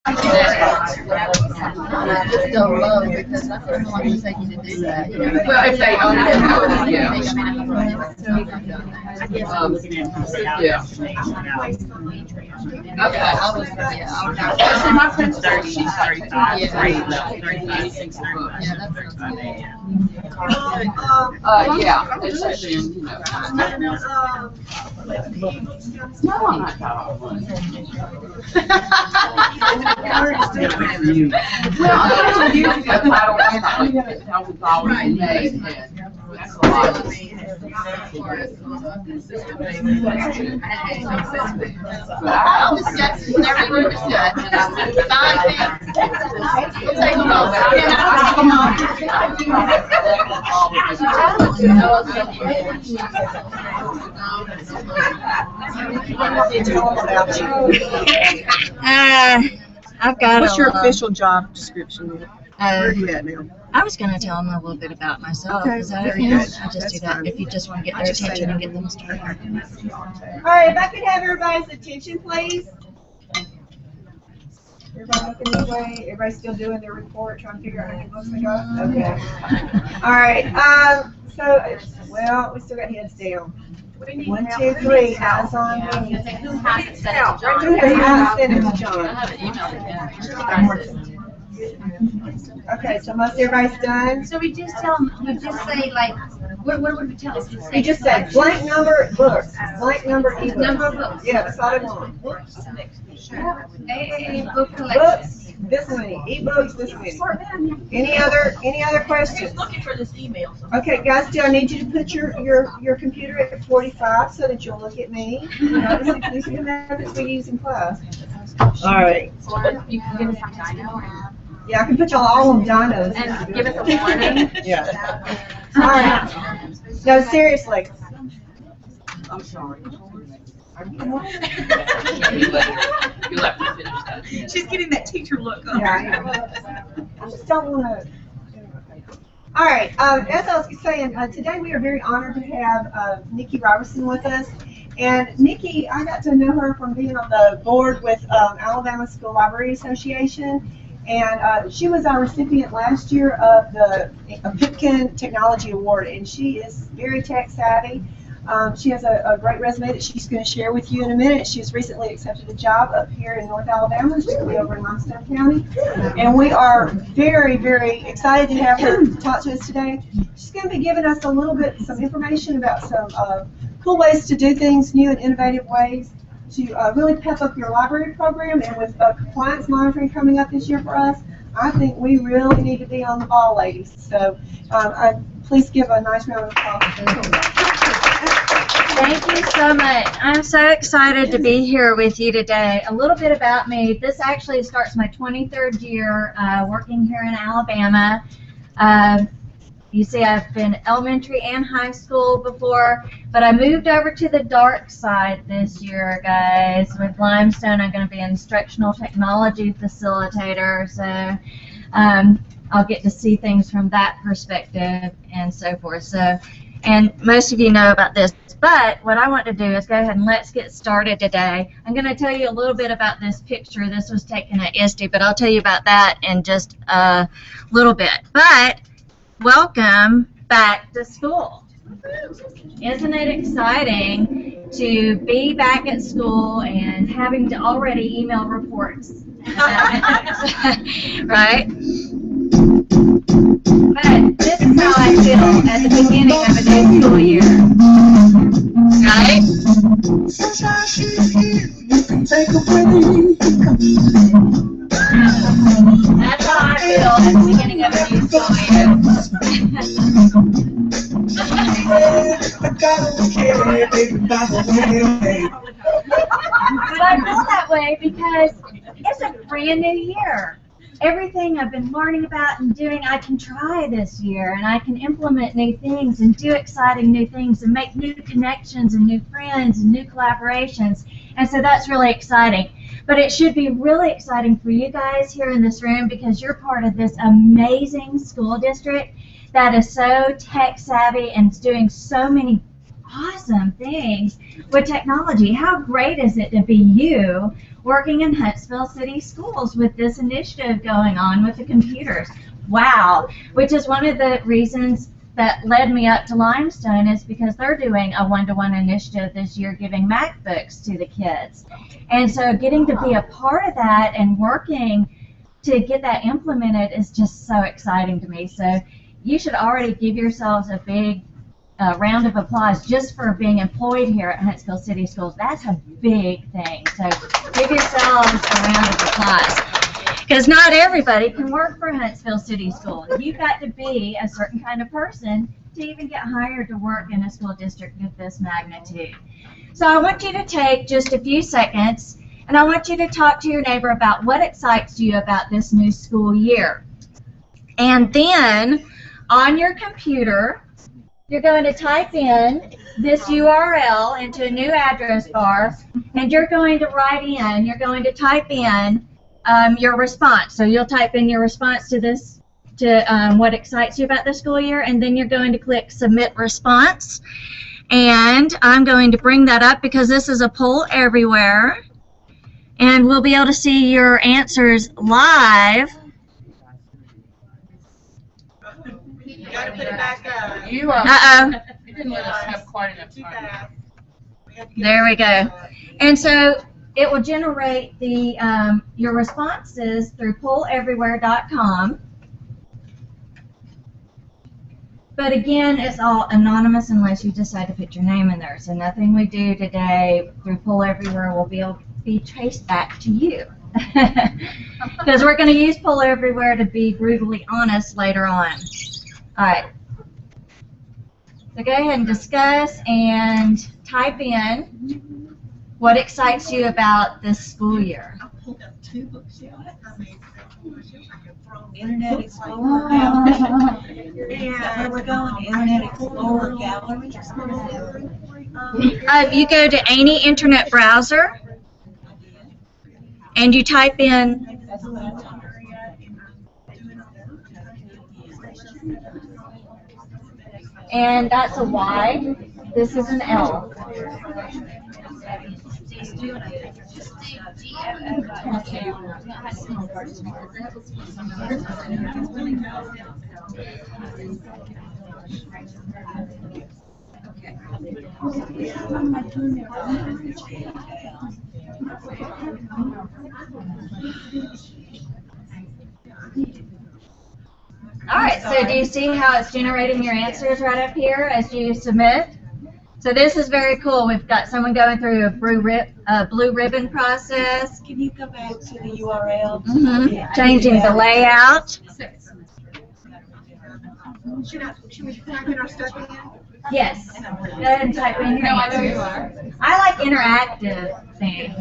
I just don't love because I don't want to take you to do that. You know? Well, if they own it, yeah. Yeah. Okay. I was, yeah, See, my friend's 30, she's 35. Yeah. 36 books. yeah, that's Yeah, it's just, you know. No, I'm not talking. Well, I don't use it, I don't know, $50,000 in May, and that's a lot. I was just never heard of that. Fine thing. We'll take them all. I've got What's your official job description? Where are you at now? I was going to tell them a little bit about myself. Okay, Is that very okay? good. I just That's do that fine. if you just want to get I their just say attention that. and get them started. All right, if I could have everybody's attention, please. Everybody looking this way? Everybody still doing their report, trying to figure out how many books we got? Okay. All right. Well, we still got heads down. 1, 2, 3. Eyes on me. Who has it sent it to John? Who has sent it to John? I haven't emailed it yet. Okay, so most everybody's done. So we just tell them, we just say like, what would we tell them? You just said blank number books, blank number ebooks. Number of books. Yeah, that's all I want. A book collection. Books, this many. Ebooks, this many. Any other questions? Looking for this email. Okay, guys, do I need you to put your computer at 45 so that you'll look at me? Notice these are the methods we use in class. All right. Or you can give us some dino Yeah, I can put y'all all on dinos. and give us a warning. Yeah. All right. No, seriously. I'm sorry. You left me finish that. She's getting that teacher look on. Yeah, I just don't want to. All right. As I was saying, today we are very honored to have Nikki Robertson with us. And Nikki, I got to know her from being on the board with Alabama School Library Association. And she was our recipient last year of the Pipkin Technology Award. And she is very tech savvy. She has a great resume that she's going to share with you in a minute. She's recently accepted a job up here in North Alabama. She's going to be over in Limestone County. And we are very, very excited to have her talk to us today. She's going to be giving us a little bit, some information about some cool ways to do things, new and innovative ways to really pep up your library program. And with compliance monitoring coming up this year for us, I think we really need to be on the ball, ladies. So please give a nice round of applause. Thank you so much. I'm so excited to be here with you today. A little bit about me. This actually starts my 23rd year working here in Alabama. You see, I've been elementary and high school before, but I moved over to the dark side this year, guys. With Limestone, I'm going to be an instructional technology facilitator, so I'll get to see things from that perspective and so forth. So, and most of you know about this, but what I want to do is go ahead and let's get started today. I'm going to tell you a little bit about this picture. This was taken at ISTE, but I'll tell you about that in just a little bit. But welcome back to school. Isn't it exciting to be back at school and having to already email reports? Right? But this is how I feel at the beginning of a new school year. Right? That's how I feel at the beginning of a new school year. But I feel that way because it's a brand new year. Everything I've been learning about and doing, I can try this year, and I can implement new things and do exciting new things and make new connections and new friends and new collaborations. And so that's really exciting. But it should be really exciting for you guys here in this room because you're part of this amazing school district that is so tech savvy and is doing so many awesome things with technology. How great is it to be you working in Huntsville City Schools with this initiative going on with the computers? Wow, which is one of the reasons that led me up to Limestone, is because they're doing a one-to-one initiative this year giving MacBooks to the kids. And so getting to be a part of that and working to get that implemented is just so exciting to me. So you should already give yourselves a big round of applause just for being employed here at Huntsville City Schools. That's a big thing. So give yourselves a round of applause. Because not everybody can work for Huntsville City Schools. You've got to be a certain kind of person to even get hired to work in a school district of this magnitude. So I want you to take just a few seconds, and I want you to talk to your neighbor about what excites you about this new school year. And then on your computer, you're going to type in this URL into a new address bar, and you're going to type in your response. So you'll type in your response to this, what excites you about the school year, and then you're going to click Submit Response. And I'm going to bring that up because this is a poll everywhere, and we'll be able to see your answers live. You gotta put it back up. You didn't let us have quite enough time. There we go. And so it will generate the your responses through polleverywhere.com. But again, it's all anonymous unless you decide to put your name in there. So nothing we do today through Poll Everywhere will be traced back to you. Because we're going to use Poll Everywhere to be brutally honest later on. All right. So go ahead and discuss and type in what excites you about this school year. I pulled up 2 books. Internet Explorer Gallery. And we're going to Internet Explorer Gallery. You go to any internet browser and you type in and that's a Y. This is an L. All right, so do you see how it's generating your answers right up here as you submit? So this is very cool. We've got someone going through a blue ribbon process. Can you go back to the URL? Changing the layout. Should we type in our stuff in? Yes. Go ahead and type in your answers. I like interactive things.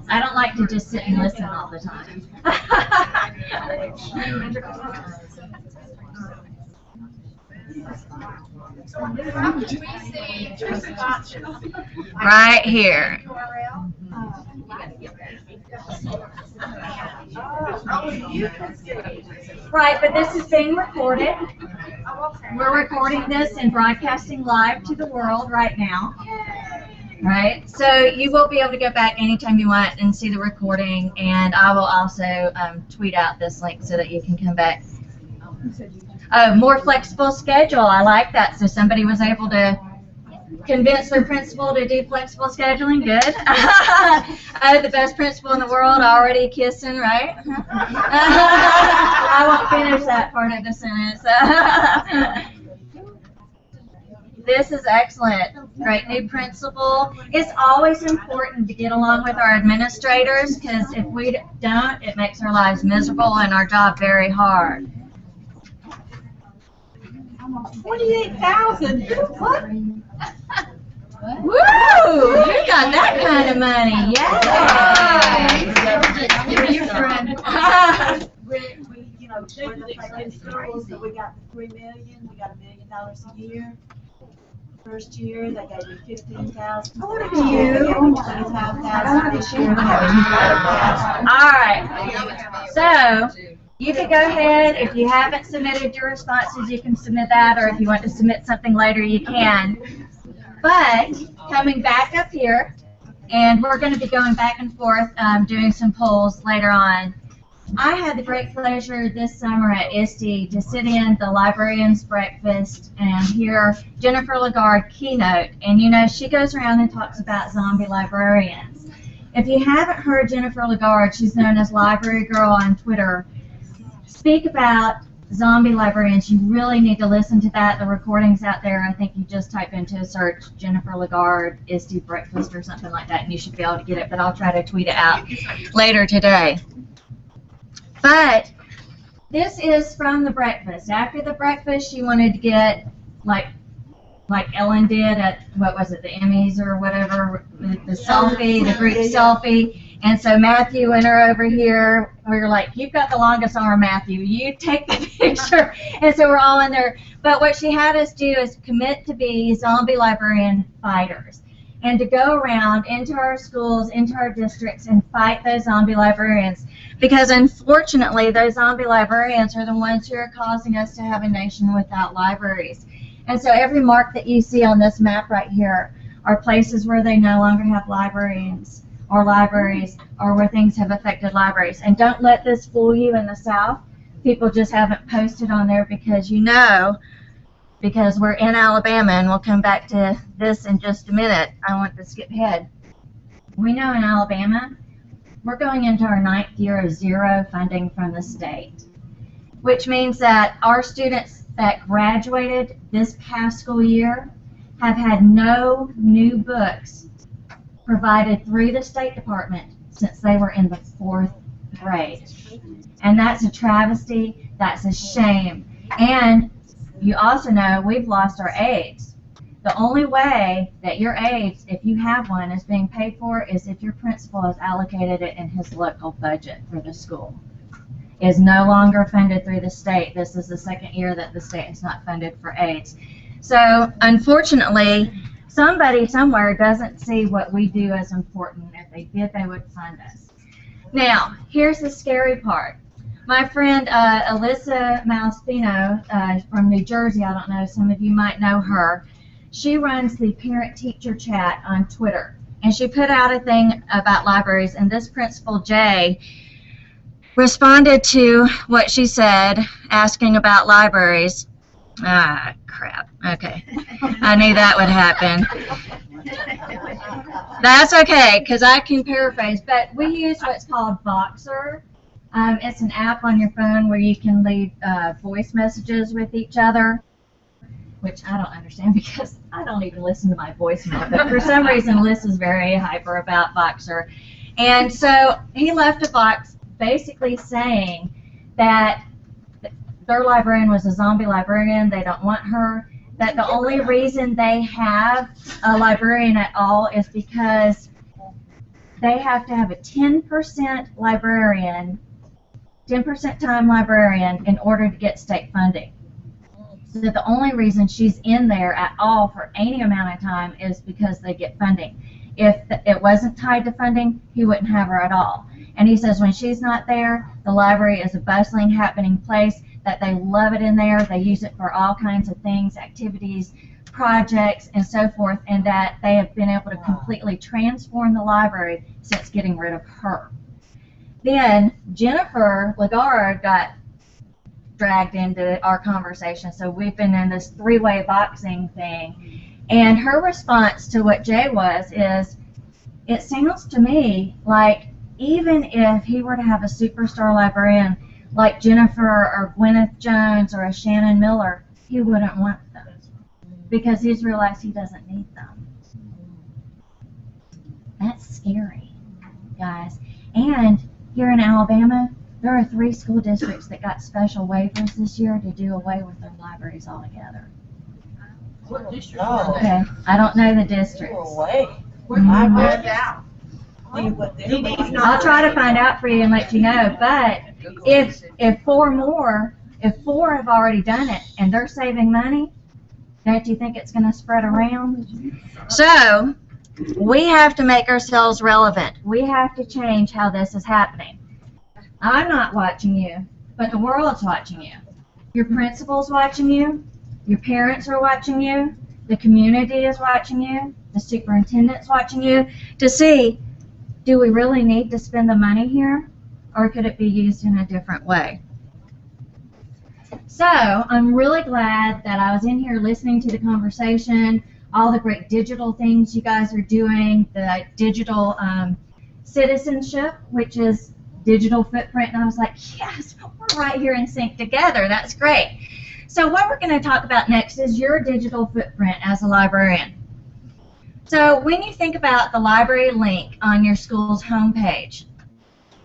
I don't like to just sit and listen all the time. Right here. Right, but this is being recorded. We're recording this and broadcasting live to the world right now. Right, so you will be able to go back anytime you want and see the recording, and I will also tweet out this link so that you can come back. More flexible schedule, I like that. So somebody was able to convince their principal to do flexible scheduling, good. The best principal in the world already kissing, right? I won't finish that part of the sentence. This is excellent. Great new principal. It's always important to get along with our administrators, because if we don't, it makes our lives miserable and our job very hard. 28,000. What? Woo! You got that kind of money. We, you know, we're the private schools, so we got $3 million. We got $1 million a year. First year, they gave me $15,000. What are you? $25,000 this year. All right. So you can go ahead. If you haven't submitted your responses, you can submit that, or if you want to submit something later, you can. But coming back up here, and we're going to be going back and forth doing some polls later on. I had the great pleasure this summer at ISTE to sit in the librarian's breakfast and hear Jennifer Lagarde keynote. And you know, she goes around and talks about zombie librarians. If you haven't heard Jennifer Lagarde, she's known as Library Girl on Twitter, speak about zombie librarians, you really need to listen to that. The recording's out there. I think you just type into a search Jennifer Lagarde ISTE breakfast or something like that, and you should be able to get it, but I'll try to tweet it out later today. But this is from the breakfast. After the breakfast, she wanted to get, like Ellen did at, what was it, the Emmys or whatever, the selfie, the group selfie. And so Matthew and her over here, we were like, you've got the longest arm, Matthew. You take the picture. And so we're all in there. But what she had us do is commit to be zombie librarian fighters and to go around into our schools, into our districts, and fight those zombie librarians. Because unfortunately, those zombie librarians are the ones who are causing us to have a nation without libraries. And so every mark that you see on this map right here are places where they no longer have librarians or libraries, or where things have affected libraries. And don't let this fool you in the South. People just haven't posted on there because because we're in Alabama, and we'll come back to this in just a minute. I want to skip ahead. We know in Alabama, we're going into our 9th year of zero funding from the state, which means that our students that graduated this past school year have had no new books provided through the State Department since they were in the 4th grade. And that's a travesty, that's a shame. And you also know we've lost our aides. The only way that your aides, if you have one, is being paid for is if your principal has allocated it in his local budget for the school. It is no longer funded through the state. This is the 2nd year that the state has not funded for aides. So unfortunately, somebody somewhere doesn't see what we do as important. If they did, they would fund us. Now, here's the scary part. My friend Alyssa Malspino from New Jersey, I don't know, some of you might know her. She runs the parent-teacher chat on Twitter. And she put out a thing about libraries, and this principal, Jay, responded to what she said, asking about libraries. Ah, crap. Okay. I knew that would happen. That's okay, because I can paraphrase. But we use what's called Voxer. It's an app on your phone where you can leave voice messages with each other, which I don't understand because I don't even listen to my voicemail. But for some reason, Liz is very hyper about Voxer. And so he left a box basically saying that their librarian was a zombie librarian, they don't want her, that the only reason they have a librarian at all is because they have to have a 10% librarian, 10% time librarian in order to get state funding. So the only reason she's in there at all for any amount of time is because they get funding. If it wasn't tied to funding, he wouldn't have her at all. And he says when she's not there, the library is a bustling, happening place, that they love it in there. They use it for all kinds of things, activities, projects, and so forth, and that they have been able to completely transform the library since getting rid of her. Then Jennifer Lagarde got dragged into our conversation, so we've been in this three-way boxing thing. And her response to what Jay was is, it sounds to me like even if he were to have a superstar librarian like Jennifer or Gwyneth Jones or a Shannon Miller, he wouldn't want them because he's realized he doesn't need them. That's scary, guys. And here in Alabama, there are 3 school districts that got special waivers this year to do away with their libraries altogether. What district? Okay, I don't know the districts. I'll try to find out for you and let you know. But if 4 have already done it and they're saving money, don't you think it's going to spread around? So we have to make ourselves relevant. We have to change how this is happening. I'm not watching you, but the world's watching you. Your principal's watching you. Your parents are watching you. the community is watching you, the superintendent's watching you, to see, do we really need to spend the money here, or could it be used in a different way? So I'm really glad that I was in here listening to the conversation, all the great digital things you guys are doing, the digital citizenship, which is digital footprint, and I was like, yes, we're right here in sync together. That's great. So what we're going to talk about next is your digital footprint as a librarian. So when you think about the library link on your school's homepage,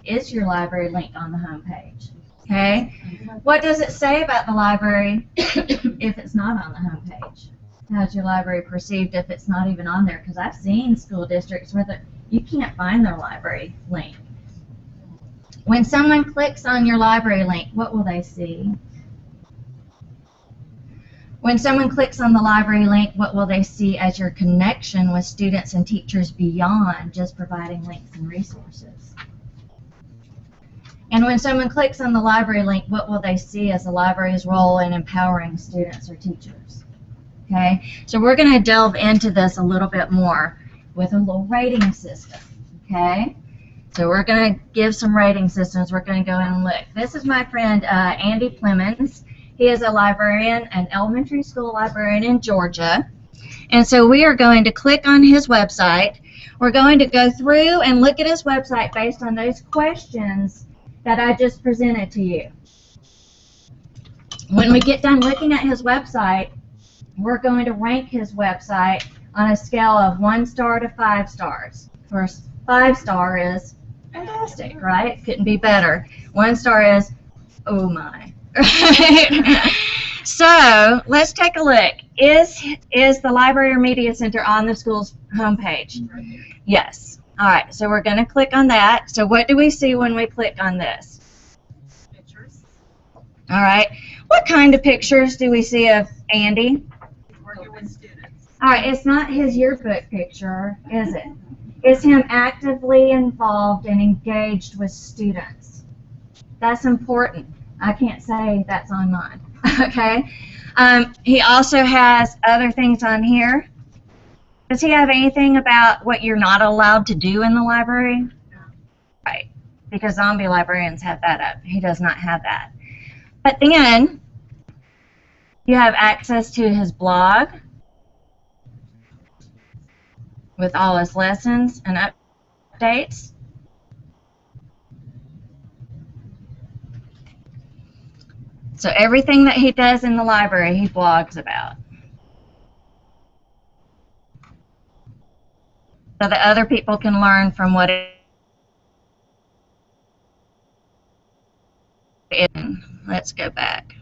is your library link on the homepage? Okay. What does it say about the library if it's not on the homepage? How's your library perceived if it's not even on there? Because I've seen school districts where you can't find their library link. When someone clicks on your library link, what will they see? When someone clicks on the library link, what will they see as your connection with students and teachers beyond just providing links and resources? And when someone clicks on the library link, what will they see as the library's role in empowering students or teachers? Okay, so we're going to delve into this a little bit more with a little rating system. Okay, so we're going to give some rating systems. We're going to go in and look. This is my friend Andy Clemens. He is a librarian, an elementary school librarian in Georgia. And so we are going to click on his website. We're going to go through and look at his website based on those questions that I just presented to you. When we get done looking at his website, we're going to rank his website on a scale of 1 star to 5 stars. First, 5 star is fantastic, right? Couldn't be better. 1 star is, oh my. So let's take a look. Is the Library or Media Center on the school's homepage? Yes. All right, so we're going to click on that. So what do we see when we click on this? Pictures. All right. What kind of pictures do we see of Andy? Working with students. All right, it's not his yearbook picture, is it? It's him actively involved and engaged with students. That's important. I can't say that's on mine. Okay. He also has other things on here. Does he have anything about what you're not allowed to do in the library? No. Right, because zombie librarians have that up. He does not have that. But then you have access to his blog with all his lessons and updates. So everything that he does in the library, he blogs about, so that other people can learn from what it is. Let's go back.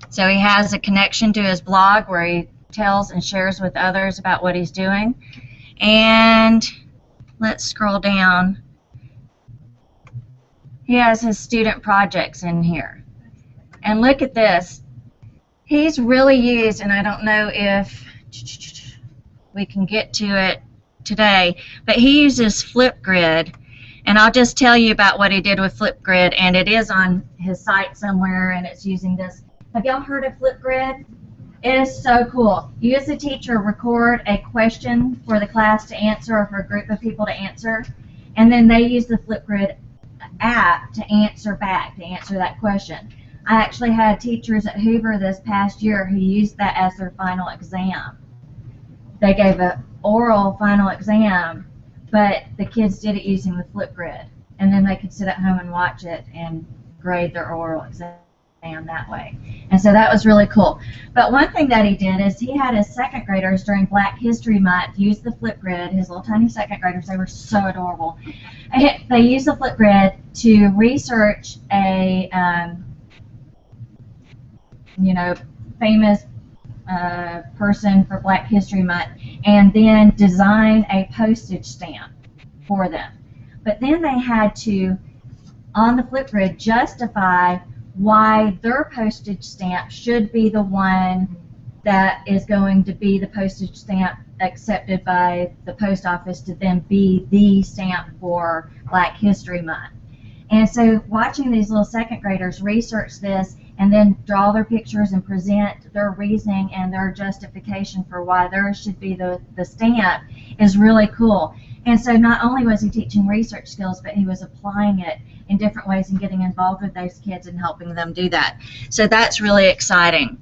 So he has a connection to his blog where he tells and shares with others about what he's doing. And let's scroll down. He has his student projects in here. And look at this. He's really used, and I don't know if we can get to it today, but he uses Flipgrid. And I'll just tell you about what he did with Flipgrid, and it is on his site somewhere, and it's using this. Have y'all heard of Flipgrid? It is so cool. You as a teacher record a question for the class to answer or for a group of people to answer, and then they use the Flipgrid app to answer back, to answer that question. I actually had teachers at Hoover this past year who used that as their final exam. They gave an oral final exam, but the kids did it using the Flipgrid, and then they could sit at home and watch it and grade their oral exam that way. And so that was really cool. But one thing that he did is he had his second graders during Black History Month use the Flipgrid, his little tiny second graders. They were so adorable. They used the Flipgrid to research a famous person for Black History Month, and then design a postage stamp for them. But then they had to, on the Flipgrid, justify why their postage stamp should be the one that is going to be the postage stamp accepted by the post office to then be the stamp for Black History Month. And so watching these little second graders research this and then draw their pictures and present their reasoning and their justification for why theirs should be the stamp is really cool. And so not only was he teaching research skills, but he was applying it in different ways and getting involved with those kids and helping them do that. So that's really exciting.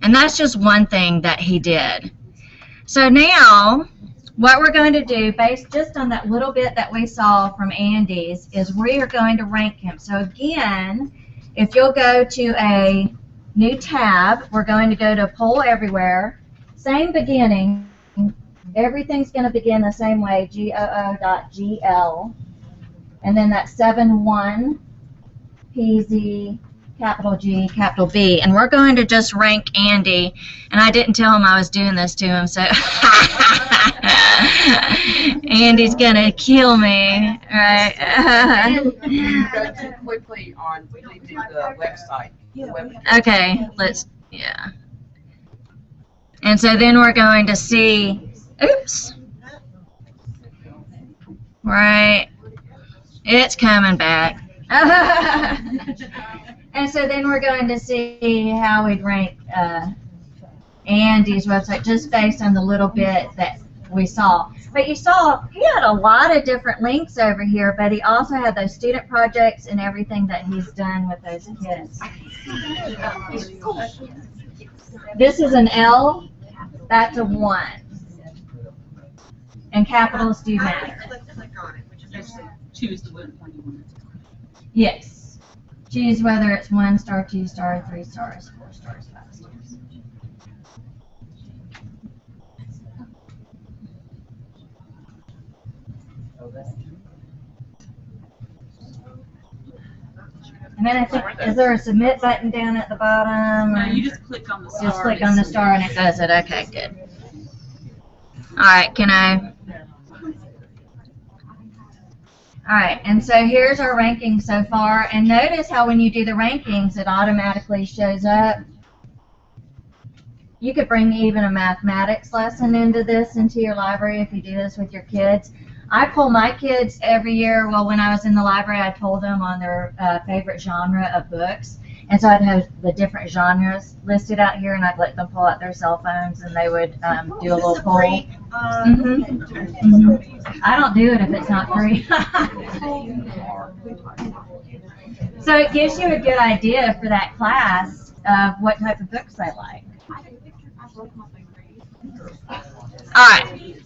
And that's just one thing that he did. So now, what we're going to do, based just on that little bit that we saw from Andy's, is we are going to rank him. So again, if you'll go to a new tab, we're going to go to Poll Everywhere. Same beginning. Everything's going to begin the same way, GOO.GL. And then that's 71PZ, capital G, capital B. And we're going to just rank Andy. And I didn't tell him I was doing this to him, so Andy's going to kill me, right? And go too quickly on the website. Okay, yeah. And so then we're going to see, oops, right, it's coming back. And so then we're going to see how we'd rank Andy's website just based on the little bit that we saw. But you saw he had a lot of different links over here, but he also had those student projects and everything that he's done with those kids. This is an L, that's a 1. And capital is do matter. Click on it, which is basically Choose the one you want. Yes. Choose whether it's 1 star, 2 star, 3 stars, 4 stars, 5 stars. And then I think, is there a submit button down at the bottom? No, you just click on the star. Just click on the star and it does it. Okay, good. All right, can I? All right, and so here's our ranking so far. And notice how when you do the rankings, it automatically shows up. You could bring even a mathematics lesson into your library if you do this with your kids. I poll my kids every year. Well, when I was in the library, I polled them on their favorite genre of books. And so I'd have the different genres listed out here, and I'd let them pull out their cell phones, and they would do a little poll. I don't do it if it's not free. So it gives you a good idea for that class of what type of books they like. All right.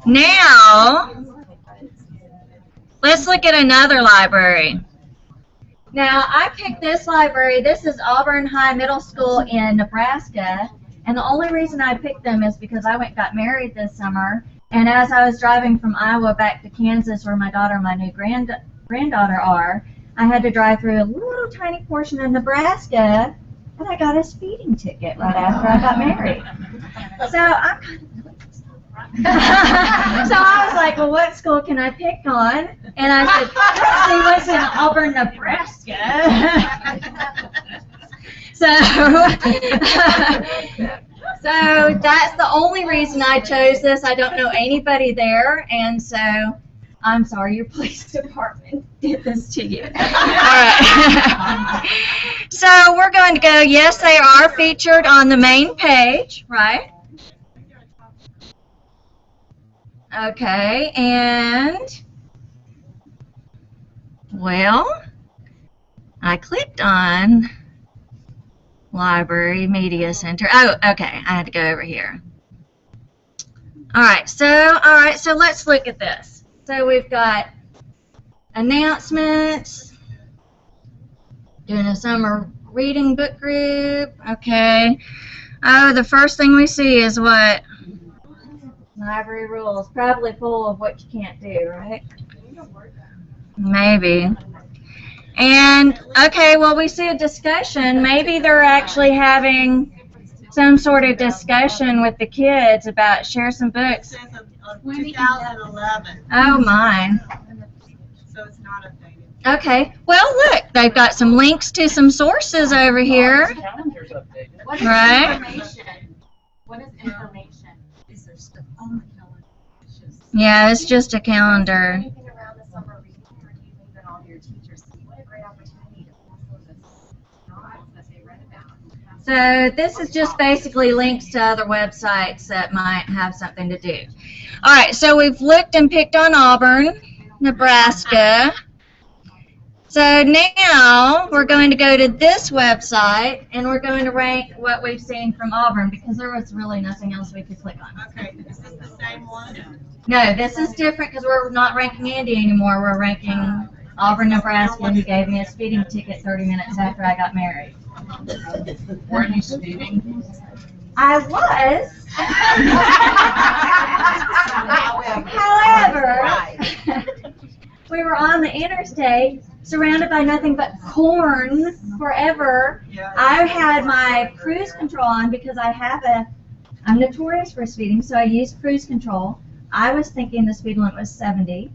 Now, let's look at another library. Now, I picked this library. This is Auburn High Middle School in Nebraska. And the only reason I picked them is because I got married this summer. And as I was driving from Iowa back to Kansas, where my daughter and my new granddaughter are, I had to drive through a little tiny portion of Nebraska, and I got a speeding ticket right after I got married. So I'm kind of so I was like, well, what school can I pick on? And I said, let's see what's in Auburn, Nebraska. So that's the only reason I chose this. I don't know anybody there, and so I'm sorry your police department did this to you. All right. So we're going to go, yes, they are featured on the main page, right? Okay, and, well, I clicked on Library Media Center. Oh, okay, I had to go over here. All right, so let's look at this. So we've got announcements, doing a summer reading book group, okay. Oh, the first thing we see is what? Library rules, probably full of what you can't do, right? Maybe. And, okay, well, we see a discussion. Maybe they're actually having some sort of discussion with the kids about share some books. It says of 2011. Oh, my. So it's not updated. Okay. Well, look, they've got some links to some sources over here. Calendar's updated. What is Right. information? What is information? Is there stuff on the calendar? Yeah, it's just a calendar. Anything around the summer reading, or do you think that all your teachers see? What a great opportunity to So this is just basically links to other websites that might have something to do. All right, so we've looked and picked on Auburn, Nebraska. So now we're going to go to this website and we're going to rank what we've seen from Auburn because there was really nothing else we could click on. Okay, is this the same one? No, this is different because we're not ranking Andy anymore. We're ranking Auburn, Nebraska, who gave me a speeding ticket 30 minutes after I got married. Were you speeding? I was. However, we were on the interstate surrounded by nothing but corn forever. I had my cruise control on because I'm notorious for speeding, so I used cruise control. I was thinking the speed limit was 70.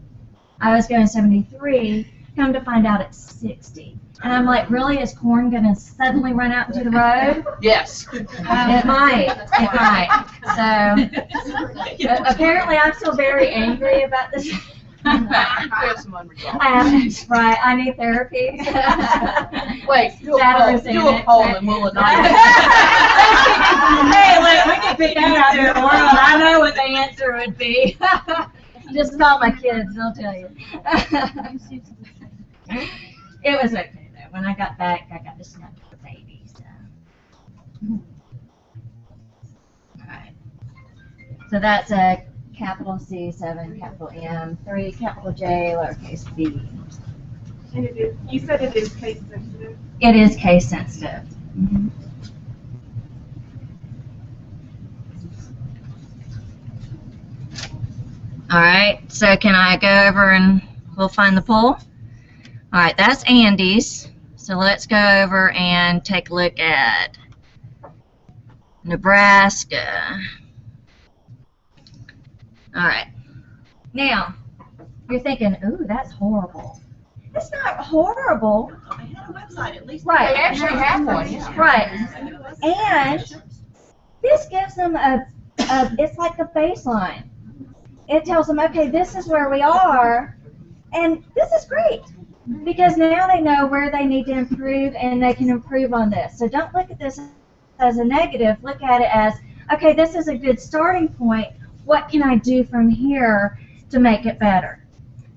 I was going 73. Come to find out it's 60. And I'm like, really, is corn going to suddenly run out into the road? Yes. It might. It might. So apparently I'm still very angry about this. Right, I need therapy. Wait, do a poll and we'll announce it. Hey, look, we can pick that out in the world. I know what the answer would be. Just call my kids, they'll tell you. It was okay, though. When I got back, I got to snuggle the baby. So. All right. So that's a capital C, 7, capital M, 3, capital J, lowercase b. And you said it is case sensitive? It is case sensitive. Mm-hmm. All right, so can I go over and we'll find the poll? All right, that's Andy's. So let's go over and take a look at Nebraska. All right. Now, you're thinking, ooh, that's horrible. It's not horrible. They had a website, at least. Right. They actually have one. Yeah. Right. And this gives them it's like a baseline. It tells them, okay, this is where we are, and this is great. Because now they know where they need to improve, and they can improve on this. So don't look at this as a negative. Look at it as, okay, this is a good starting point. What can I do from here to make it better,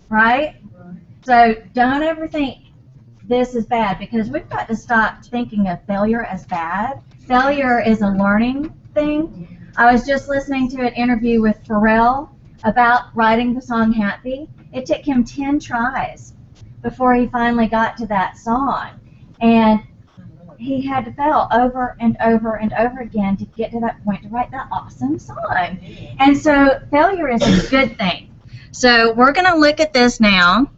right? So don't ever think this is bad, because we've got to stop thinking of failure as bad. Failure is a learning thing. I was just listening to an interview with Pharrell about writing the song Happy. It took him 10 tries before he finally got to that song. And he had to fail over and over and over again to get to that point to write that awesome song. And so failure is a good thing. So we're going to look at this now.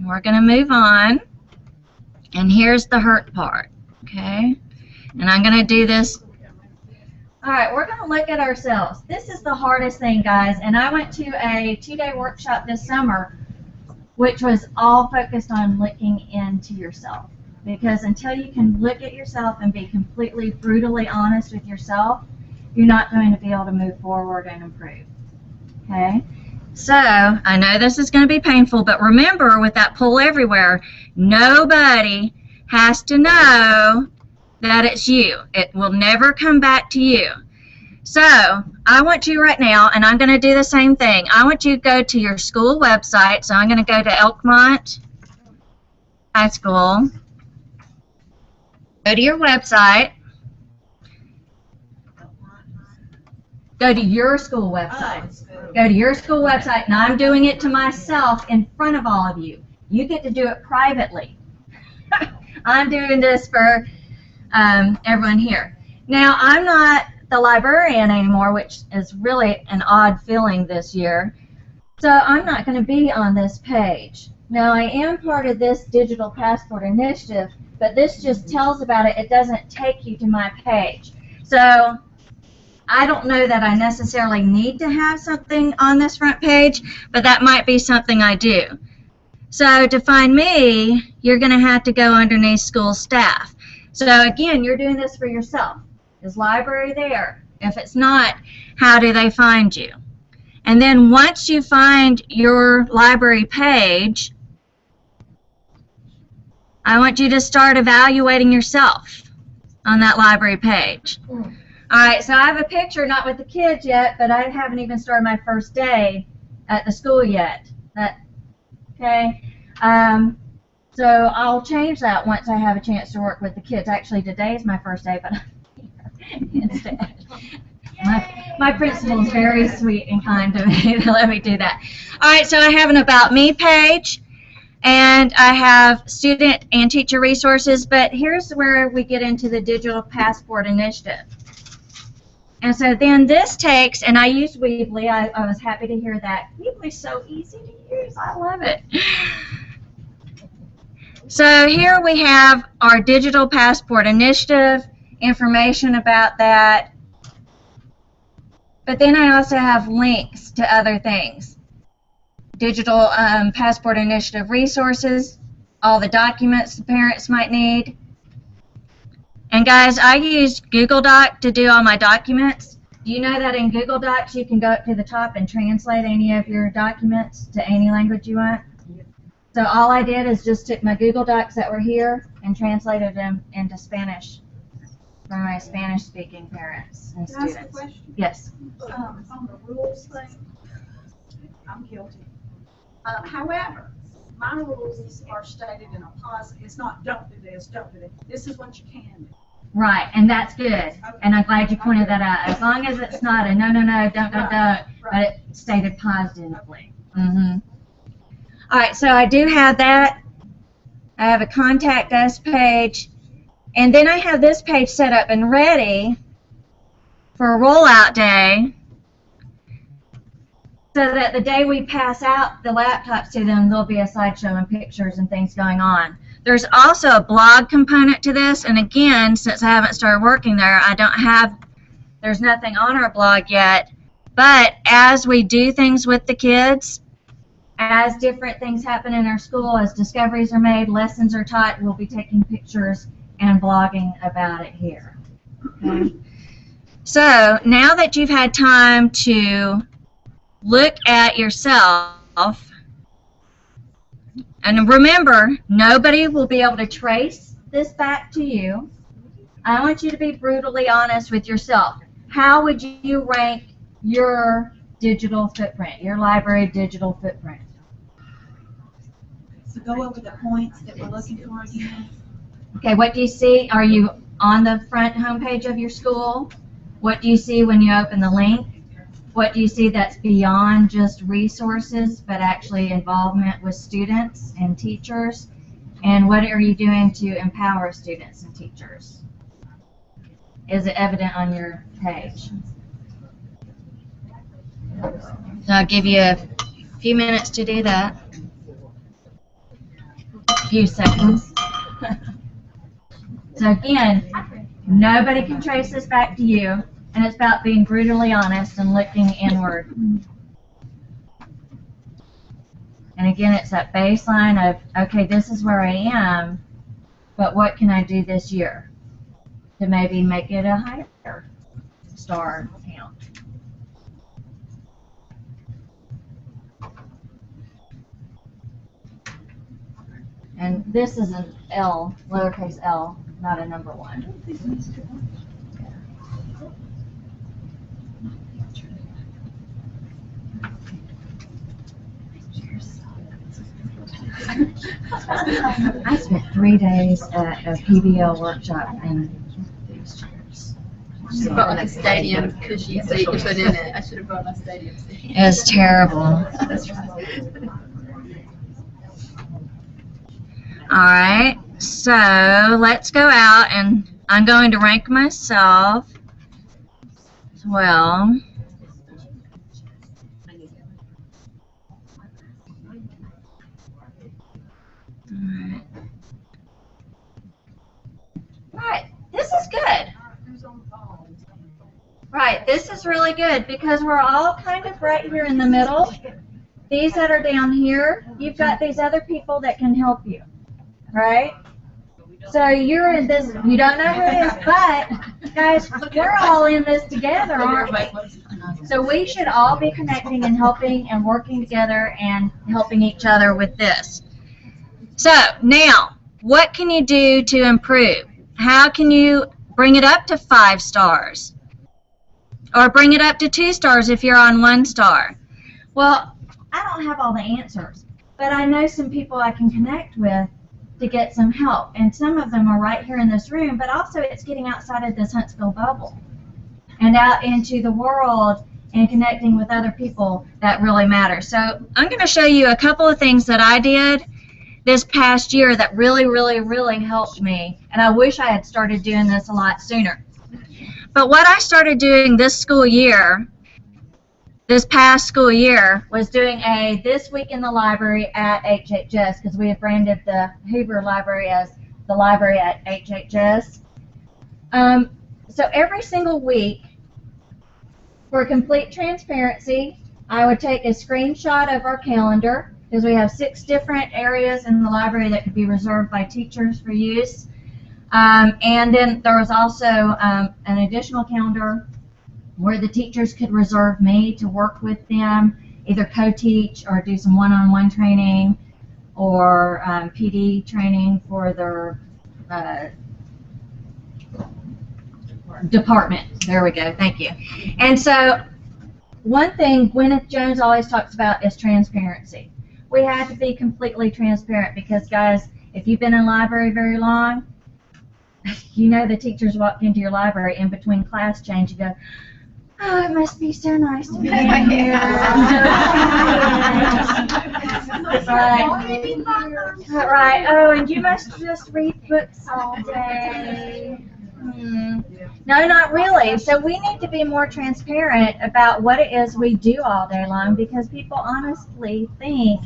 We're going to move on. And here's the hurt part, okay? And I'm going to do this. All right, we're going to look at ourselves. This is the hardest thing, guys. And I went to a 2-day workshop this summer, which was all focused on looking into yourself. Because until you can look at yourself and be completely brutally honest with yourself, you're not going to be able to move forward and improve. Okay? So, I know this is going to be painful, but remember, with that pull everywhere, nobody has to know that it's you. It will never come back to you. So, I want you right now, and I'm going to do the same thing. I want you to go to your school website. So, I'm going to go to Elkmont High School. Go to your website. Go to your school website. Go to your school website, and I'm doing it to myself in front of all of you. You get to do it privately. I'm doing this for everyone here. Now, I'm not the librarian anymore, which is really an odd feeling this year. So I'm not going to be on this page. Now, I am part of this digital passport initiative, but this just tells about it. It doesn't take you to my page. So I don't know that I necessarily need to have something on this front page, but that might be something I do. So to find me, you're going to have to go underneath school staff. So again, you're doing this for yourself. Is library there? If it's not, how do they find you? And then once you find your library page, I want you to start evaluating yourself on that library page. All right, so I have a picture, not with the kids yet, but I haven't even started my first day at the school yet. Okay? So I'll change that once I have a chance to work with the kids. Actually, today is my first day, but I'm here instead. My principal is very sweet and kind to me to let me do that. All right, so I have an About Me page. And I have student and teacher resources, but here's where we get into the Digital Passport Initiative. And so then this takes, and I use Weebly. I was happy to hear that. Weebly's so easy to use. I love it. So here we have our Digital Passport Initiative, information about that. But then I also have links to other things. Digital Passport Initiative resources, all the documents the parents might need. And guys, I use Google Doc to do all my documents. Do you know that in Google Docs you can go up to the top and translate any of your documents to any language you want? So all I did is just took my Google Docs that were here and translated them into Spanish for my Spanish-speaking parents and students. Can I ask a question? Yes. On the rules thing, I'm guilty. However, my rules are stated in a positive. It's not don't do this, don't do that. This is what you can do. Right, and that's good. And I'm glad you pointed that out. As long as it's not a no, no, no, don't, but it's stated positively. All right, so I do have that. I have a Contact Us page. And then I have this page set up and ready for a rollout day, so that the day we pass out the laptops to them, there'll be a slideshow and pictures and things going on. There's also a blog component to this, and again, since I haven't started working there, there's nothing on our blog yet. But as we do things with the kids, as different things happen in our school, as discoveries are made, lessons are taught, we'll be taking pictures and blogging about it here. Okay? So now that you've had time to look at yourself, and remember, nobody will be able to trace this back to you. I want you to be brutally honest with yourself. How would you rank your digital footprint, your library digital footprint? So go over the points that we're looking for again. Okay, what do you see? Are you on the front homepage of your school? What do you see when you open the link? What do you see that's beyond just resources, but actually involvement with students and teachers? And what are you doing to empower students and teachers? Is it evident on your page? So I'll give you a few minutes to do that. A few seconds. So again, nobody can trace this back to you. And it's about being brutally honest and looking inward. And again, it's that baseline of, okay, this is where I am, but what can I do this year to maybe make it a higher star count? And this is an L, lowercase l, not a number 1. I spent 3 days at a PBL workshop in these chairs. I should have brought my stadium cushy seat to put in it. I should have brought my stadium seat. It was terrible. That's right. Alright, so let's go out and I'm going to rank myself as well. Right, this is good. Right, this is really good because we're all kind of right here in the middle. These that are down here, you've got these other people that can help you, right? So you're in this, you don't know who it is, but guys, we're all in this together, aren't we? So we should all be connecting and helping and working together and helping each other with this. So now, what can you do to improve? How can you bring it up to 5 stars? Or bring it up to 2 stars if you're on 1 star? Well, I don't have all the answers, but I know some people I can connect with to get some help. And some of them are right here in this room, but also it's getting outside of this Huntsville bubble and out into the world and connecting with other people that really matter. So I'm going to show you a couple of things that I did this past year that really, really, really helped me. And I wish I had started doing this a lot sooner. But what I started doing this school year, this past school year, was doing a This Week in the Library at HHS, because we have branded the Hoover Library as the library at HHS. So every single week, for complete transparency, I would take a screenshot of our calendar, because we have 6 different areas in the library that could be reserved by teachers for use. And then there was also an additional calendar where the teachers could reserve me to work with them, either co-teach or do some one-on-one training or PD training for their department. There we go. Thank you. And so one thing Gwyneth Jones always talks about is transparency. We have to be completely transparent because, guys, if you've been in library very long, you know the teachers walk into your library in between class change. You go, oh, it must be so nice to be in here. Right. Oh, and you must just read books all day. No, not really. So we need to be more transparent about what it is we do all day long, because people honestly think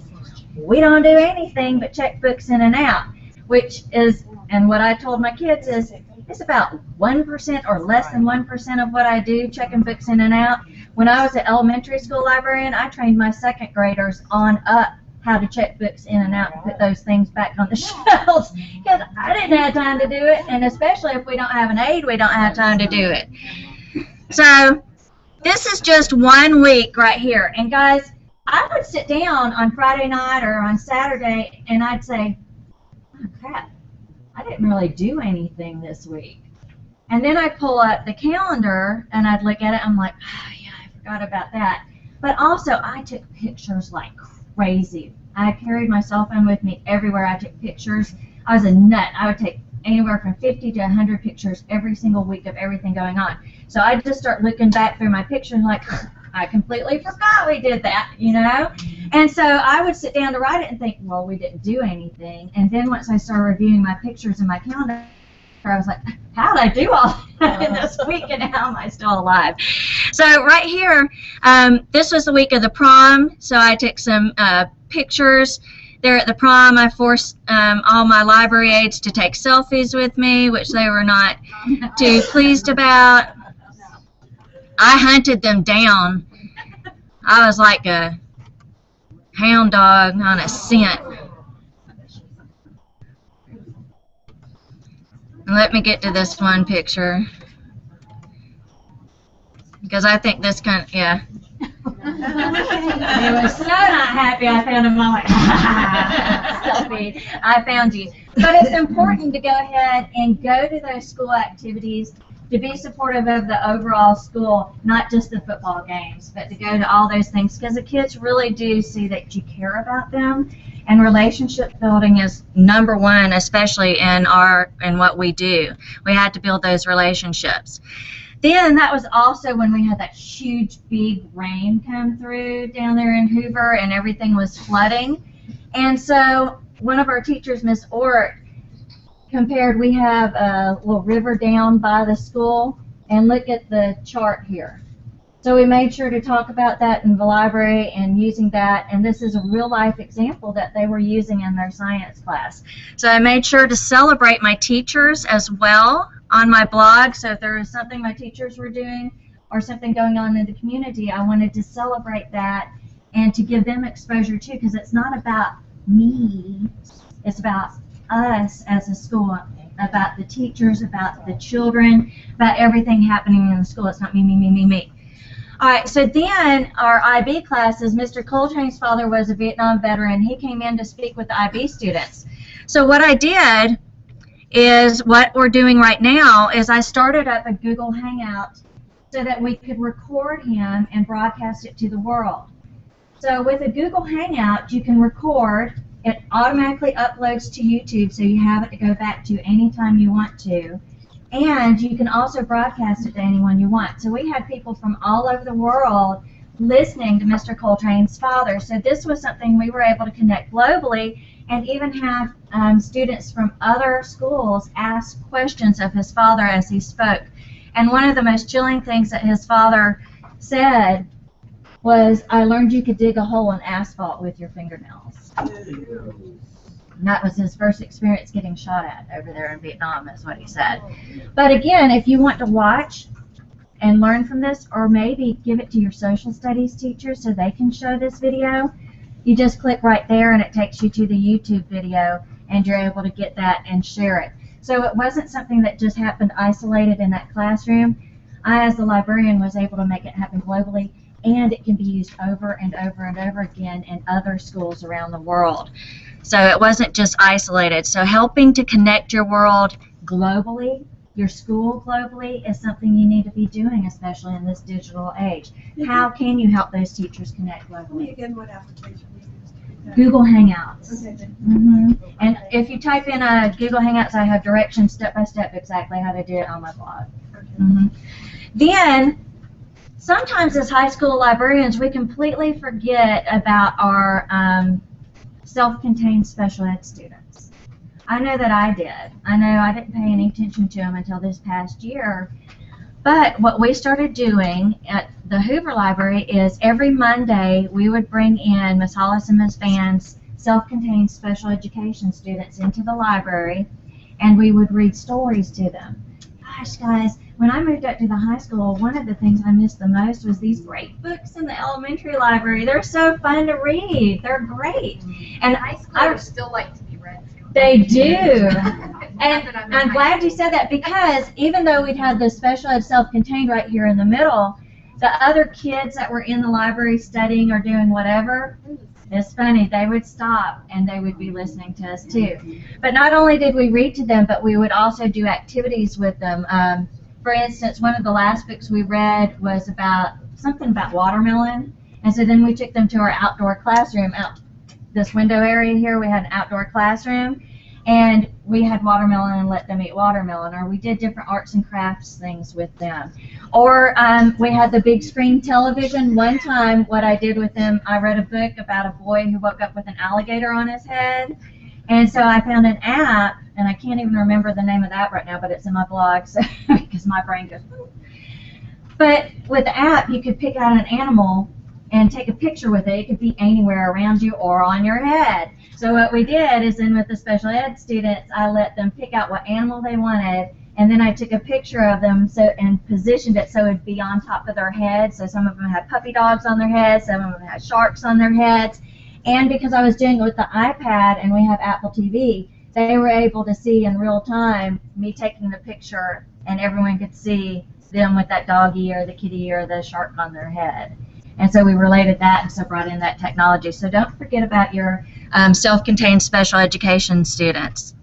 we don't do anything but check books in and out, which is, and what I told my kids is, it's about 1% or less than 1% of what I do, checking books in and out. When I was an elementary school librarian, I trained my 2nd graders on up how to check books in and out and put those things back on the shelves, because I didn't have time to do it, and especially if we don't have an aide, we don't have time to do it. So this is just 1 week right here. And guys, I would sit down on Friday night or on Saturday and I'd say, oh crap, I didn't really do anything this week. And then I'd pull up the calendar and I'd look at it, I'm like, oh yeah, I forgot about that. But also I took pictures like crazy. I carried my cell phone with me everywhere. I took pictures. I was a nut. I would take anywhere from 50 to 100 pictures every single week of everything going on. So I'd just start looking back through my pictures like, I completely forgot we did that, you know? And so I would sit down to write it and think, well, we didn't do anything. And then once I started reviewing my pictures in my calendar, I was like, how did I do all that in this week, and how am I still alive? So right here, this was the week of the prom, so I took some pictures there at the prom. I forced all my library aides to take selfies with me, which they were not too pleased about. I hunted them down. I was like a hound dog on a scent. And let me get to this one picture, because I think this kind of, yeah. They were so not happy I found them. I'm like, selfie, I found you. But it's important to go ahead and go to those school activities, to be supportive of the overall school, not just the football games, but to go to all those things, because the kids really do see that you care about them. And relationship building is number one, especially in what we do. We had to build those relationships. Then that was also when we had that huge big rain come through down there in Hoover, and everything was flooding. And so one of our teachers, Miss Ort, compared, we have a little river down by the school, and look at the chart here. So we made sure to talk about that in the library and using that, and this is a real-life example that they were using in their science class. So I made sure to celebrate my teachers as well on my blog, so if there was something my teachers were doing or something going on in the community, I wanted to celebrate that and to give them exposure too, because it's not about me, it's about us as a school, about the teachers, about the children, about everything happening in the school. It's not me, me, me, me, me. All right, so then our IB classes, Mr. Coltrane's father was a Vietnam veteran. He came in to speak with the IB students. So what I did is what we're doing right now is I started up a Google Hangout so that we could record him and broadcast it to the world. So with a Google Hangout, you can record. It automatically uploads to YouTube, so you have it to go back to anytime you want to. And you can also broadcast it to anyone you want. So we had people from all over the world listening to Mr. Coltrane's father. So this was something we were able to connect globally and even have students from other schools ask questions of his father as he spoke. And one of the most chilling things that his father said was, "I learned you could dig a hole in asphalt with your fingernails." And that was his first experience getting shot at over there in Vietnam, is what he said. But again, if you want to watch and learn from this, or maybe give it to your social studies teacher so they can show this video, you just click right there and it takes you to the YouTube video and you're able to get that and share it. So it wasn't something that just happened isolated in that classroom. I, as the librarian, was able to make it happen globally, and it can be used over and over and over again in other schools around the world. So it wasn't just isolated. So helping to connect your world globally, your school globally, is something you need to be doing, especially in this digital age. How can you help those teachers connect globally? Again, what application we use? Google Hangouts. Okay. And if you type in Google Hangouts, I have directions step by step exactly how to do it on my blog. Then, sometimes as high school librarians, we completely forget about our self-contained special ed students. I know that I did. I know I didn't pay any attention to them until this past year. But what we started doing at the Hoover Library is every Monday we would bring in Ms. Hollis and Ms. Van's self-contained special education students into the library, and we would read stories to them. Gosh, guys, when I moved up to the high school, one of the things I missed the most was these great books in the elementary library. They're so fun to read. They're great. And High schoolers still like to be read to. they do. And I'm glad you said that, because even though we'd have the special ed self-contained right here in the middle, the other kids that were in the library studying or doing whatever, it's funny, they would stop and they would be listening to us too. But not only did we read to them, but we would also do activities with them. For instance, one of the last books we read was about something about watermelon. And so then we took them to our outdoor classroom. Out this window area here, we had an outdoor classroom. And we had watermelon and let them eat watermelon. Or we did different arts and crafts things with them. Or we had the big screen television. One time, what I did with them, I read a book about a boy who woke up with an alligator on his head. And so I found an app, and I can't even remember the name of the app right now, but it's in my blog, so because my brain goes, boom. But with the app, you could pick out an animal and take a picture with it. It could be anywhere around you or on your head. So what we did is, then with the special ed students, I let them pick out what animal they wanted, and then I took a picture of them and positioned it so it would be on top of their head. So some of them had puppy dogs on their heads, some of them had sharks on their heads. And because I was doing it with the iPad and we have Apple TV, they were able to see in real time me taking the picture, and everyone could see them with that doggy or the kitty or the shark on their head. And so we related that and so brought in that technology. So don't forget about your self-contained special education students.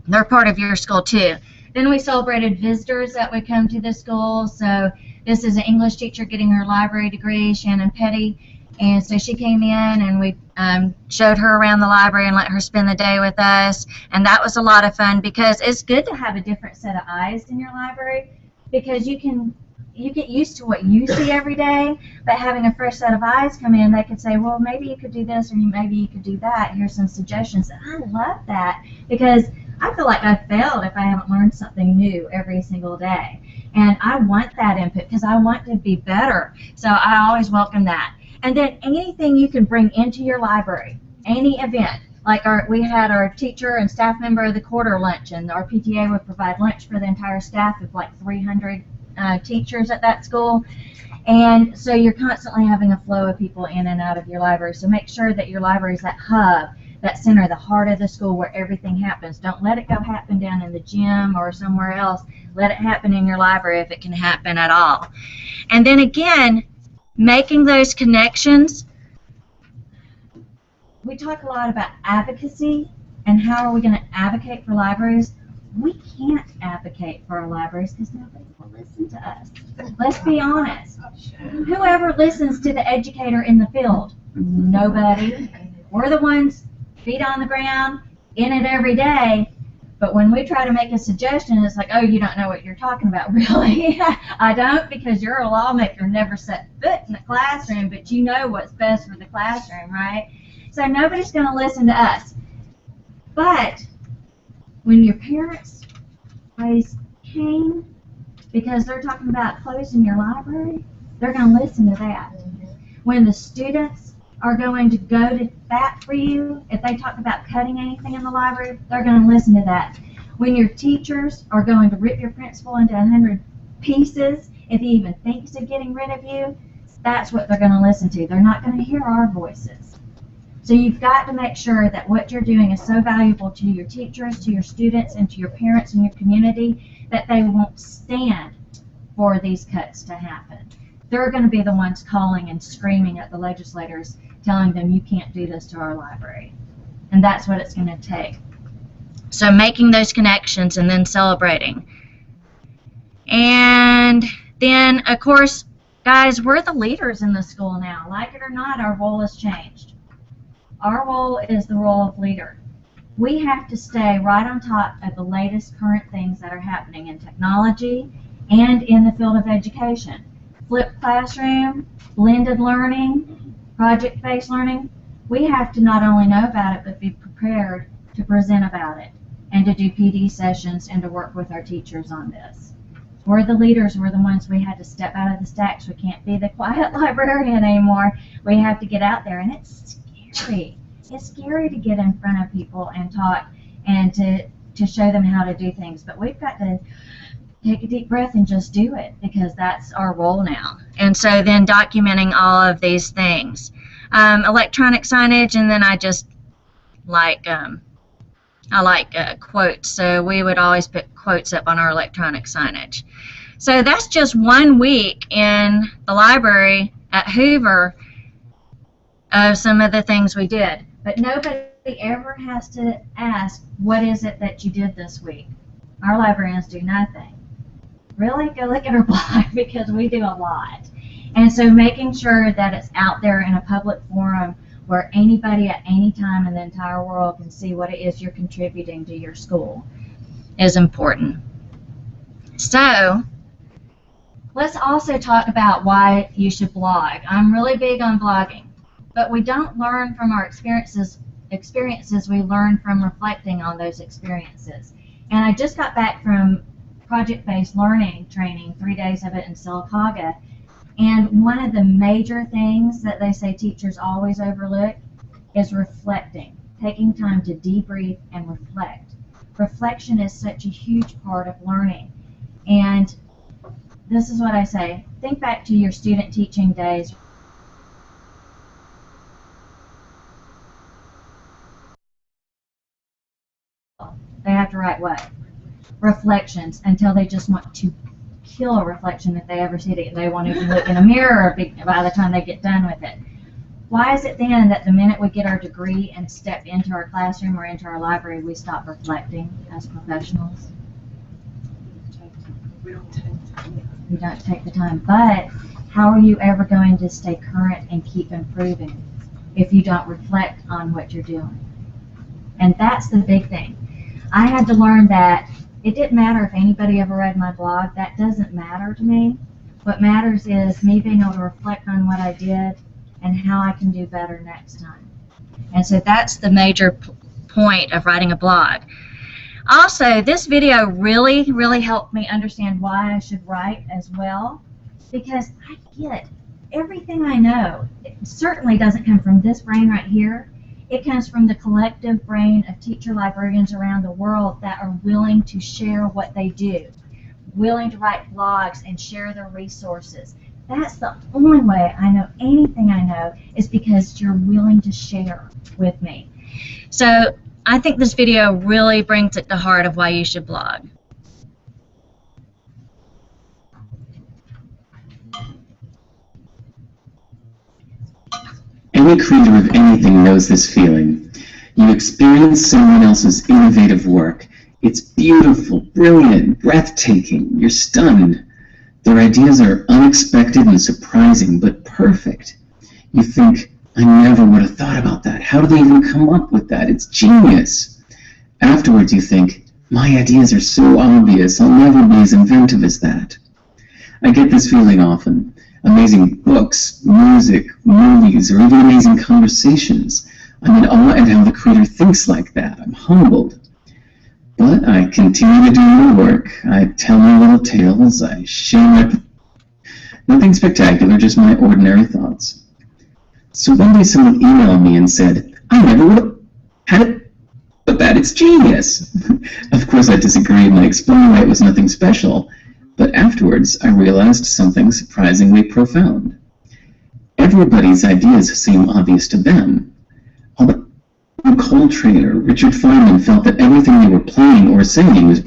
They're part of your school too. Then we celebrated visitors that would come to the school. So this is an English teacher getting her library degree, Shannon Petty. And so she came in and we showed her around the library and let her spend the day with us. And that was a lot of fun, because it's good to have a different set of eyes in your library, because you get used to what you see every day, but having a fresh set of eyes come in, they could say, well, maybe you could do this, or maybe you could do that. Here's some suggestions. And I love that, because I feel like I failed if I haven't learned something new every single day. And I want that input because I want to be better. So I always welcome that. And then anything you can bring into your library, any event. Like we had our teacher and staff member of the quarter lunch, and our PTA would provide lunch for the entire staff of like 300 teachers at that school. And so you're constantly having a flow of people in and out of your library. So make sure that your library is that hub, that center, the heart of the school where everything happens. Don't let it go happen down in the gym or somewhere else. Let it happen in your library if it can happen at all. And then again, making those connections. We talk a lot about advocacy, And how are we going to advocate for libraries? We can't advocate for our libraries because nobody will listen to us. Let's be honest. Whoever listens to the educator in the field? Nobody. We're the ones, feet on the ground, in it every day. But when we try to make a suggestion, it's like, oh, you don't know what you're talking about. Really? I don't, because you're a lawmaker, never set foot in the classroom, but you know what's best for the classroom, right? So nobody's going to listen to us. But when your parents raise Cain because they're talking about closing your library, they're going to listen to that. When the students are going to go to bat for you, if they talk about cutting anything in the library, they're going to listen to that. When your teachers are going to rip your principal into 100 pieces, if he even thinks of getting rid of you, that's what they're going to listen to. They're not going to hear our voices. So you've got to make sure that what you're doing is so valuable to your teachers, to your students, and to your parents and your community that they won't stand for these cuts to happen. They're going to be the ones calling and screaming at the legislators, telling them you can't do this to our library. And that's what it's going to take. So making those connections and then celebrating. And then, of course, guys, we're the leaders in the school now. Like it or not, our role has changed. Our role is the role of leader. We have to stay right on top of the latest current things that are happening in technology and in the field of education. Flipped classroom, blended learning, project-based learning. We have to not only know about it, but be prepared to present about it and to do PD sessions and to work with our teachers on this. We're the leaders. We're the ones we had to step out of the stacks. We can't be the quiet librarian anymore. We have to get out there, and it's scary. It's scary to get in front of people and talk and to show them how to do things. But we've got to take a deep breath and just do it because that's our role now. And so then documenting all of these things. Electronic signage, and then I just like quotes. So we would always put quotes up on our electronic signage. So that's just 1 week in the library at Hoover of some of the things we did. But nobody ever has to ask, what is it that you did this week? Our librarians do nothing. Really? Go look at our blog because we do a lot. And so making sure that it's out there in a public forum where anybody at any time in the entire world can see what it is you're contributing to your school is important. So let's also talk about why you should blog. I'm really big on blogging. But we don't learn from our experiences, we learn from reflecting on those experiences. And I just got back from project-based learning training, 3 days of it in Sylacauga. And one of the major things that they say teachers always overlook is reflecting, taking time to debrief and reflect. Reflection is such a huge part of learning. And this is what I say, think back to your student teaching days. They have to write what? Reflections until they just want to kill a reflection if they ever see it. They won't even look in a mirror by the time they get done with it. Why is it then that the minute we get our degree and step into our classroom or into our library, we stop reflecting as professionals? We don't take the time. But how are you ever going to stay current and keep improving if you don't reflect on what you're doing? And that's the big thing. I had to learn that it didn't matter if anybody ever read my blog. That doesn't matter to me. What matters is me being able to reflect on what I did and how I can do better next time. And so that's the major point of writing a blog. Also, this video really, really helped me understand why I should write as well, because I get everything I know. It certainly doesn't come from this brain right here. It comes from the collective brain of teacher librarians around the world that are willing to share what they do, willing to write blogs and share their resources. That's the only way I know anything I know is because you're willing to share with me. So I think this video really brings it to the heart of why you should blog. Any creator of anything knows this feeling. You experience someone else's innovative work. It's beautiful, brilliant, breathtaking. You're stunned. Their ideas are unexpected and surprising, but perfect. You think, I never would have thought about that. How do they even come up with that? It's genius. Afterwards, you think, my ideas are so obvious. I'll never be as inventive as that. I get this feeling often. Amazing books, music, movies, or even amazing conversations. I'm in awe at how the creator thinks like that. I'm humbled. But I continue to do my work. I tell my little tales. I share my... Nothing spectacular, just my ordinary thoughts. So one day someone emailed me and said, I never would have had it, but that it's genius. Of course I disagreed and I explained why it was nothing special, but afterwards I realized something surprisingly profound. Everybody's ideas seem obvious to them. Although Coltrane or Richard Feynman felt that everything they were playing or saying was...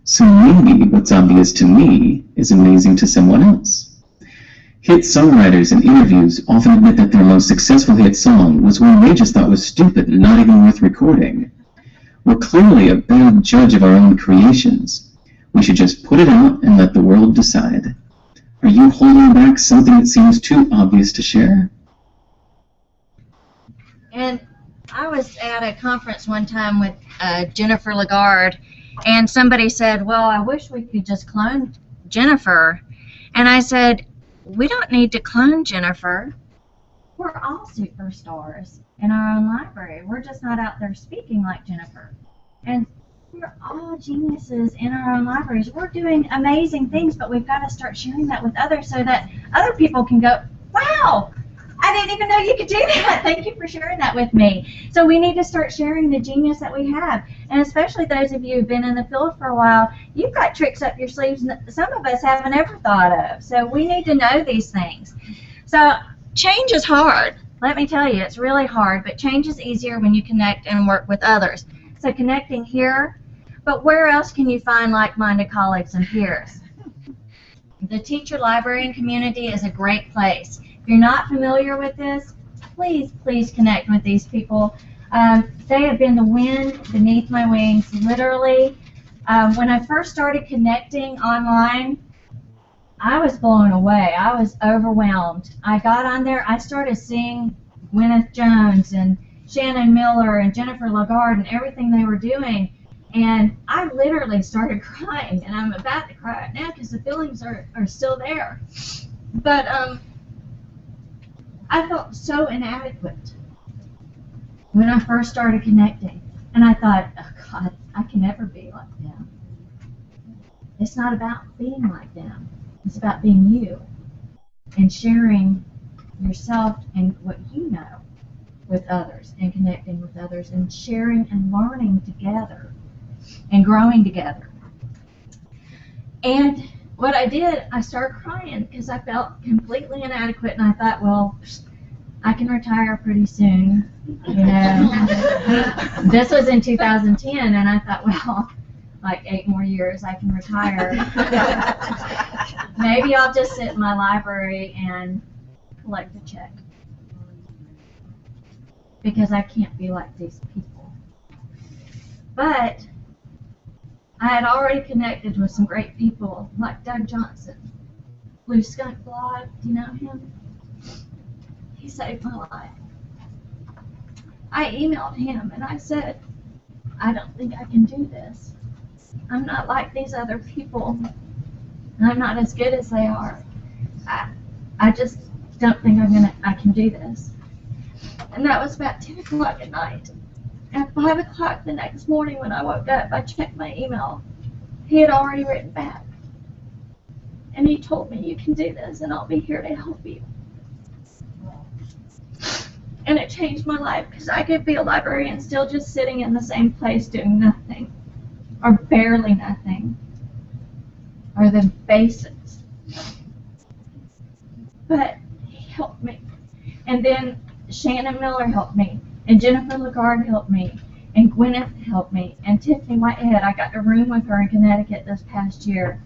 So maybe what's obvious to me is amazing to someone else. Hit songwriters in interviews often admit that their most successful hit song was one they just thought was stupid and not even worth recording. We're clearly a bad judge of our own creations. We should just put it out and let the world decide. Are you holding back something that seems too obvious to share? And I was at a conference one time with Jennifer Lagarde, and somebody said, well, I wish we could just clone Jennifer. And I said, we don't need to clone Jennifer. We're all superstars in our own library. We're just not out there speaking like Jennifer. And we're all geniuses in our own libraries. We're doing amazing things, but we've got to start sharing that with others so that other people can go, wow, I didn't even know you could do that. Thank you for sharing that with me. So we need to start sharing the genius that we have. And especially those of you who've been in the field for a while, you've got tricks up your sleeves that some of us haven't ever thought of. So we need to know these things. So change is hard. Let me tell you, it's really hard, but change is easier when you connect and work with others. So connecting here, but where else can you find like-minded colleagues and peers? The teacher librarian community is a great place. If you're not familiar with this, please connect with these people. They have been the wind beneath my wings, literally. When I first started connecting online, I was blown away. I was overwhelmed. I got on there, I started seeing Gwyneth Jones and Shannon Miller and Jennifer Lagarde and everything they were doing, and I literally started crying, and I'm about to cry right now because the feelings are still there. But I felt so inadequate when I first started connecting, and I thought, oh God, I can never be like them. It's not about being like them. It's about being you and sharing yourself and what you know with others and connecting with others and sharing and learning together and growing together. And what I did, I started crying because I felt completely inadequate, and I thought, well, I can retire pretty soon, you know. This was in 2010, and I thought, well, like 8 more years I can retire. Maybe I'll just sit in my library and collect a check, because I can't be like these people. But I had already connected with some great people like Doug Johnson, Blue Skunk Blog. Do you know him? He saved my life. I emailed him and I said, I don't think I can do this. I'm not like these other people. I'm not as good as they are. I just don't think I can do this. And that was about 10 o'clock at night. At 5 o'clock the next morning when I woke up, I checked my email. He had already written back. And he told me, you can do this and I'll be here to help you. And it changed my life, because I could be a librarian still just sitting in the same place doing nothing, or barely nothing, or the basics. But he helped me. And then Shannon Miller helped me, and Jennifer Lagarde helped me, and Gwyneth helped me, and Tiffany Whitehead. I got to room with her in Connecticut this past year.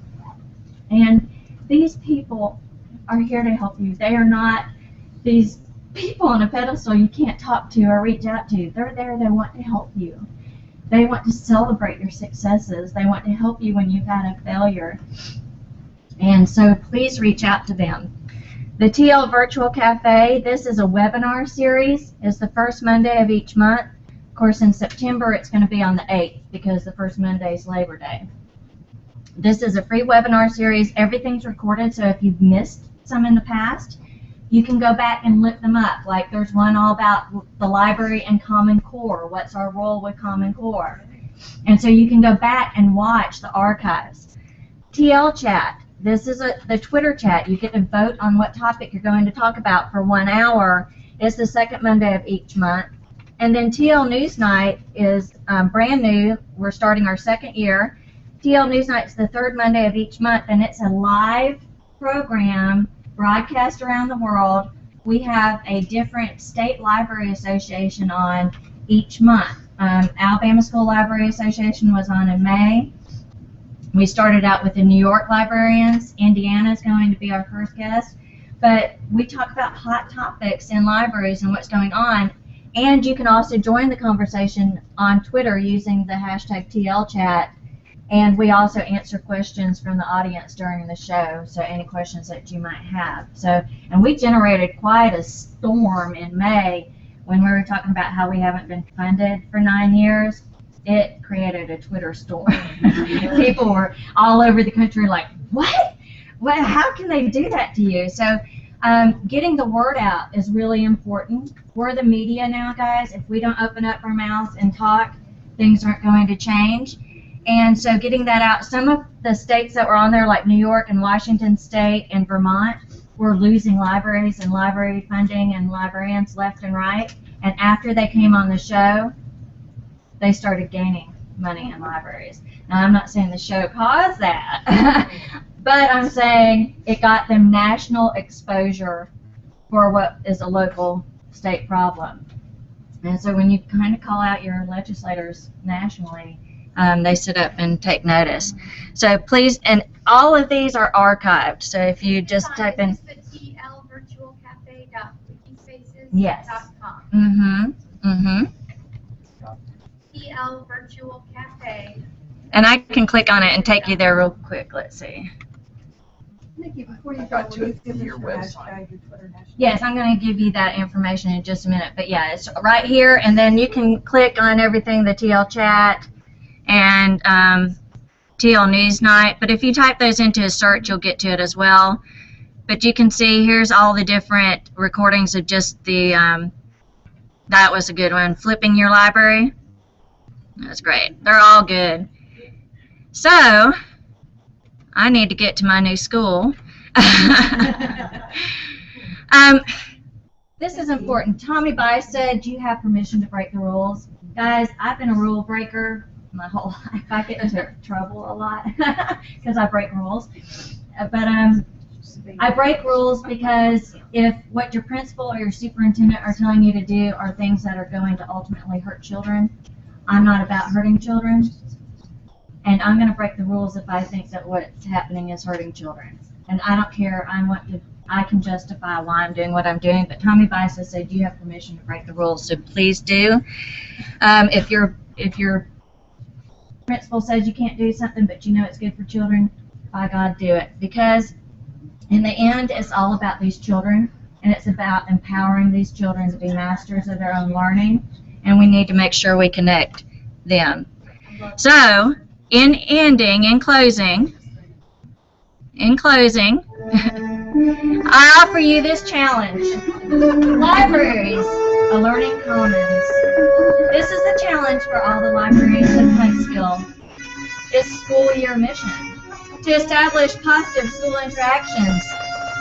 And these people are here to help you. They are not these people on a pedestal you can't talk to or reach out to. They're there, they want to help you. They want to celebrate your successes. They want to help you when you've had a failure. And so please reach out to them. The TL Virtual Cafe, this is a webinar series. It's the first Monday of each month. Of course, in September, it's going to be on the 8th because the first Monday is Labor Day. This is a free webinar series. Everything's recorded, so if you've missed some in the past, you can go back and look them up. Like there's one all about the library and Common Core. What's our role with Common Core? And so you can go back and watch the archives. TL Chat. This is the Twitter chat. You get to vote on what topic you're going to talk about for 1 hour. It's the second Monday of each month. And then TL News Night is brand new. We're starting our second year. TL News Night is the third Monday of each month, and it's a live program broadcast around the world. We have a different state library association on each month. Alabama School Library Association was on in May. We started out with the New York librarians. Indiana is going to be our first guest. But we talk about hot topics in libraries and what's going on. And you can also join the conversation on Twitter using the hashtag TLChat. And we also answer questions from the audience during the show, so any questions that you might have. So, and we generated quite a storm in May when we were talking about how we haven't been funded for 9 years. It created a Twitter storm. People were all over the country like, what? How can they do that to you? So getting the word out is really important. We're the media now, guys. If we don't open up our mouths and talk, things aren't going to change. And so getting that out, some of the states that were on there, like New York and Washington State and Vermont, were losing libraries and library funding and librarians left and right. And after they came on the show, they started gaining money in libraries. Now, I'm not saying the show caused that, but I'm saying it got them national exposure for what is a local state problem. And so when you kind of call out your legislators nationally, they sit up and take notice. So please, and all of these are archived. So if you just type in tlvirtualcafe.wikispaces.com. Yes. TL Virtual Cafe. And I can click on it and take you there real quick. Let's see. Nikki, before you go, will you give us your hashtag, your Twitter hashtag? Yes, I'm going to give you that information in just a minute. But yeah, it's right here, and then you can click on everything, the TL chat and TL News Night. But if you type those into a search, you'll get to it as well. But you can see here's all the different recordings of just the, that was a good one, Flipping Your Library. That's great. They're all good. So, I need to get to my new school. This is important. Tommy Bice said you have permission to break the rules. Guys, I've been a rule breaker my whole life. I get into trouble a lot because I break rules. But I break rules because if what your principal or your superintendent are telling you to do are things that are going to ultimately hurt children, I'm not about hurting children. And I'm going to break the rules if I think that what's happening is hurting children. And I don't care. I can justify why I'm doing what I'm doing. But Tommy Bice has said you have permission to break the rules, so please do. If your principal says you can't do something, but you know it's good for children, by God, do it. Because in the end, it's all about these children, and it's about empowering these children to be masters of their own learning. And we need to make sure we connect them. So, in closing, I offer you this challenge. Libraries, a learning commons. This is the challenge for all the libraries in Huntsville. It's school year mission. To establish positive school interactions,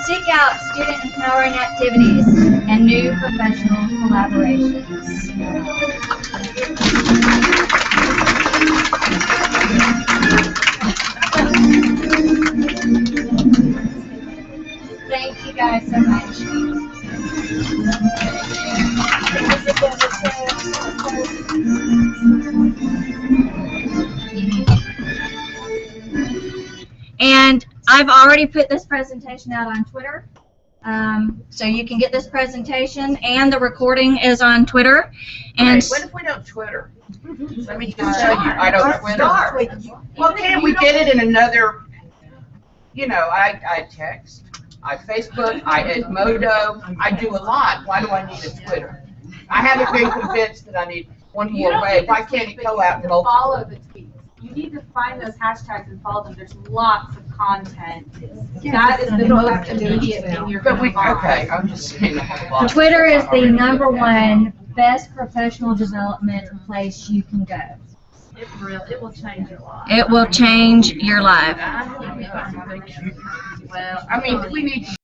seek out student empowering activities, and new professional collaborations. Thank you guys so much. And I've already put this presentation out on Twitter. So you can get this presentation, and the recording is on Twitter. And What if we don't Twitter? Let me just tell you, I don't Twitter. Well, can we get it in another, I text, I Facebook, I Edmodo, I do a lot. Why do I need a Twitter? I haven't been convinced that I need one more way. Why can't it go out and follow the tweets? You need to find those hashtags and follow them. There's lots of content. That is the most immediate thing you're going to find. Okay, I'm just saying a whole lot. Twitter is the #1 best professional development place you can go. It will change your life. It will change your life. Well, I mean, we need to